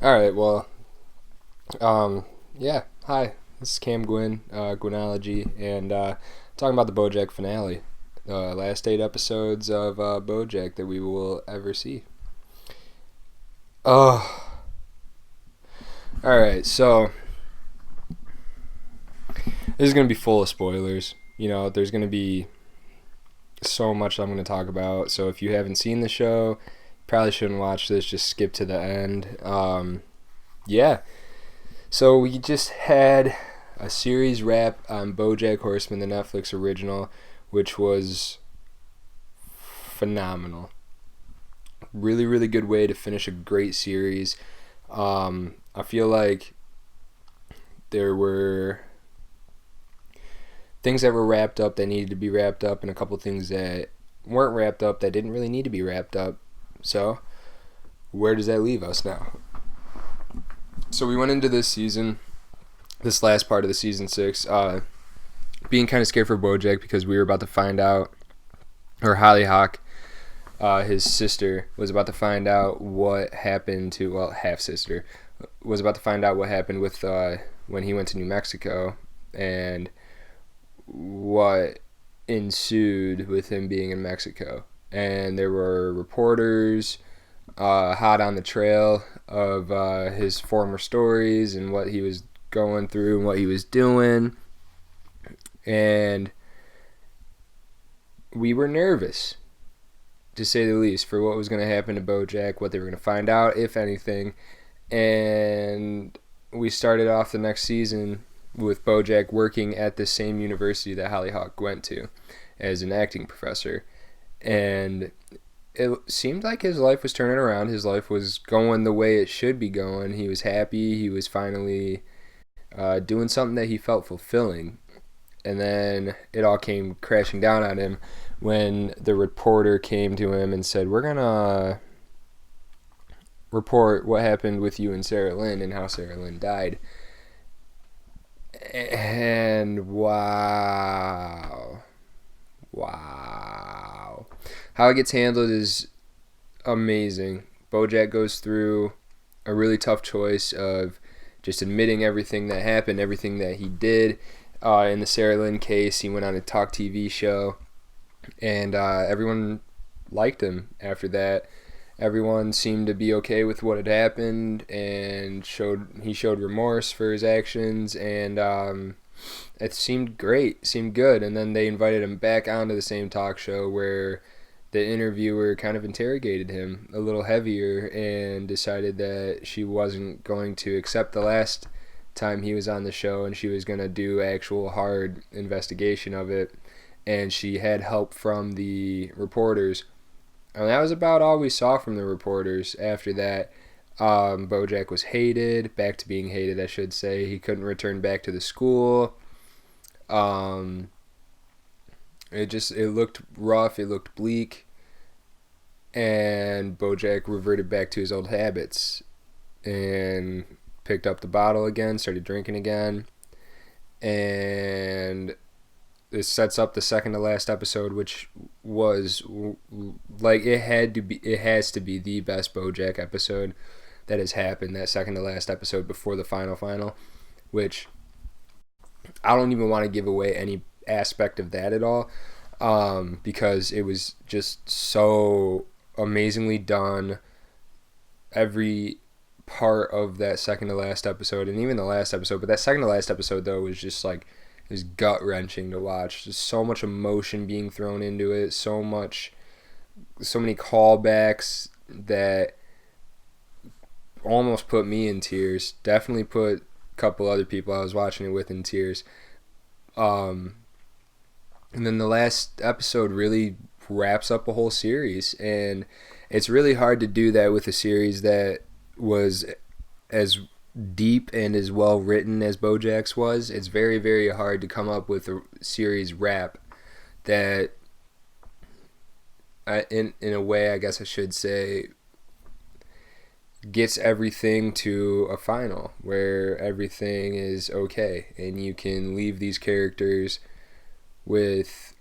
All right. Well, yeah. Hi, this is Cam Gwynn, Gwynology, and talking about the BoJack finale, the last 8 episodes of BoJack that we will ever see. Oh, all right. So this is gonna be full of spoilers. There's gonna be so much I'm gonna talk about. So if you haven't seen the show, probably shouldn't watch this. Just skip to the end. Yeah. So we just had a series wrap on BoJack Horseman, the Netflix original, which was phenomenal. Really, really good way to finish a great series. I feel like there were things that were wrapped up that needed to be wrapped up, and a couple things that weren't wrapped up that didn't really need to be wrapped up. So, where does that leave us now? So we went into this last part of the season 6, being kind of scared for BoJack because we were about to find out, or Hollyhock, his sister, was about to find out what happened to, half sister, was about to find out what happened with when he went to New Mexico and what ensued with him being in Mexico. And there were reporters hot on the trail of his former stories and what he was going through and what he was doing. And we were nervous, to say the least, for what was going to happen to BoJack, what they were going to find out, if anything. And we started off the next season with BoJack working at the same university that Hollyhock went to as an acting professor. And it seemed like his life was turning around. His life was going the way it should be going. He was happy. He was finally doing something that he felt fulfilling. And then it all came crashing down on him when the reporter came to him and said, "We're going to report what happened with you and Sarah Lynn and how Sarah Lynn died." And wow. How it gets handled is amazing. BoJack goes through a really tough choice of just admitting everything that happened, everything that he did. In the Sarah Lynn case, he went on a talk TV show, and everyone liked him after that. Everyone seemed to be okay with what had happened, and he showed remorse for his actions, and it seemed great, seemed good. And then they invited him back onto the same talk show where the interviewer kind of interrogated him a little heavier and decided that she wasn't going to accept the last time he was on the show, and she was going to do actual hard investigation of it. And she had help from the reporters. And that was about all we saw from the reporters. After that, BoJack was back to being hated, I should say. He couldn't return back to the school. It looked rough, it looked bleak, and BoJack reverted back to his old habits and picked up the bottle again, started drinking again, and this sets up the second to last episode, which was like it has to be the best BoJack episode that has happened. That second to last episode before the final, which I don't even want to give away any aspect of that at all, because it was just so amazingly done. Every part of that second to last episode, and even the last episode, but that second to last episode though was just like, it was gut wrenching to watch. Just so much emotion being thrown into it, so many callbacks that almost put me in tears. Definitely put a couple other people I was watching it with in tears. And then the last episode really wraps up a whole series, and it's really hard to do that with a series that was as deep and as well written as BoJack's was. It's very, very hard to come up with a series wrap that, in a way, I guess I should say, gets everything to a final where everything is okay and you can leave these characters with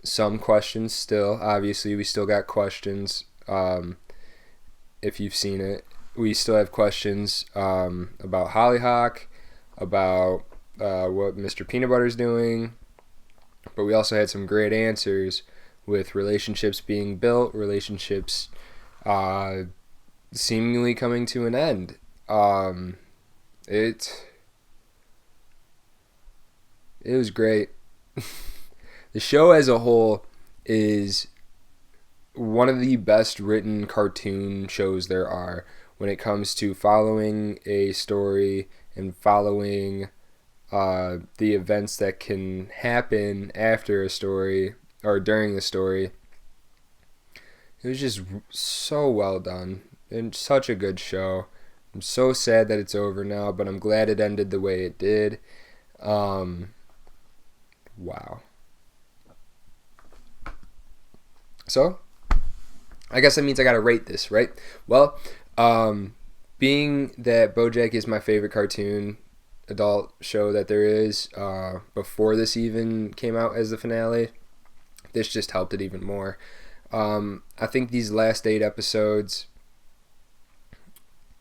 some questions still. Obviously, we still got questions if you've seen it. we still have questions about Hollyhock, about what Mr. Peanut Butter's doing, but we also had some great answers with relationships being built, relationships seemingly coming to an end. It was great. The show as a whole is one of the best written cartoon shows there are when it comes to following a story and following the events that can happen after a story or during the story. It was just so well done and such a good show. I'm so sad that it's over now, but I'm glad it ended the way it did. Wow. So, I guess that means I gotta rate this, right? Well, being that BoJack is my favorite cartoon adult show that there is, before this even came out as the finale, this just helped it even more. I think these last 8 episodes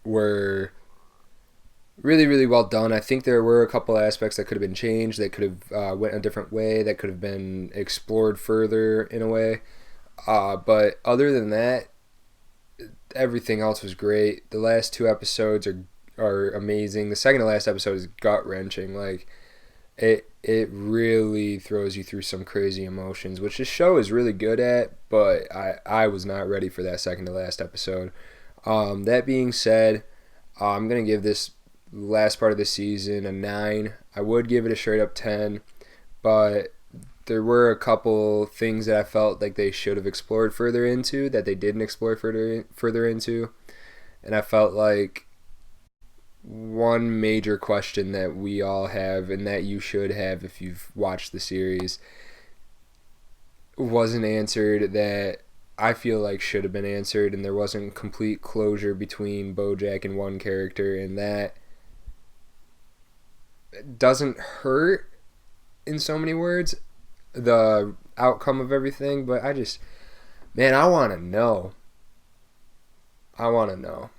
were really, really well done. I think there were a couple aspects that could have been changed, that could have went a different way, that could have been explored further in a way. But other than that, everything else was great. The last 2 episodes are amazing. The second to last episode is gut wrenching. Like it really throws you through some crazy emotions, which this show is really good at. But I was not ready for that second to last episode. That being said, I'm gonna give this last part of the season a 9. I would give it a straight up 10, but there were a couple things that I felt like they should have explored further into that they didn't explore further into, and I felt like one major question that we all have and that you should have if you've watched the series wasn't answered, that I feel like should have been answered, and there wasn't complete closure between BoJack and one character, and that doesn't hurt in so many words the outcome of everything, but I want to know. I want to know.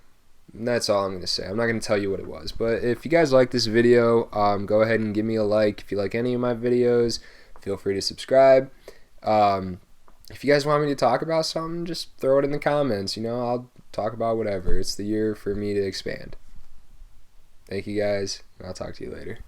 And that's all I'm going to say. I'm not going to tell you what it was, but if you guys like this video, go ahead and give me a like. If you like any of my videos, feel free to subscribe. If you guys want me to talk about something, just throw it in the comments. I'll talk about whatever. It's the year for me to expand. Thank you guys. I'll talk to you later.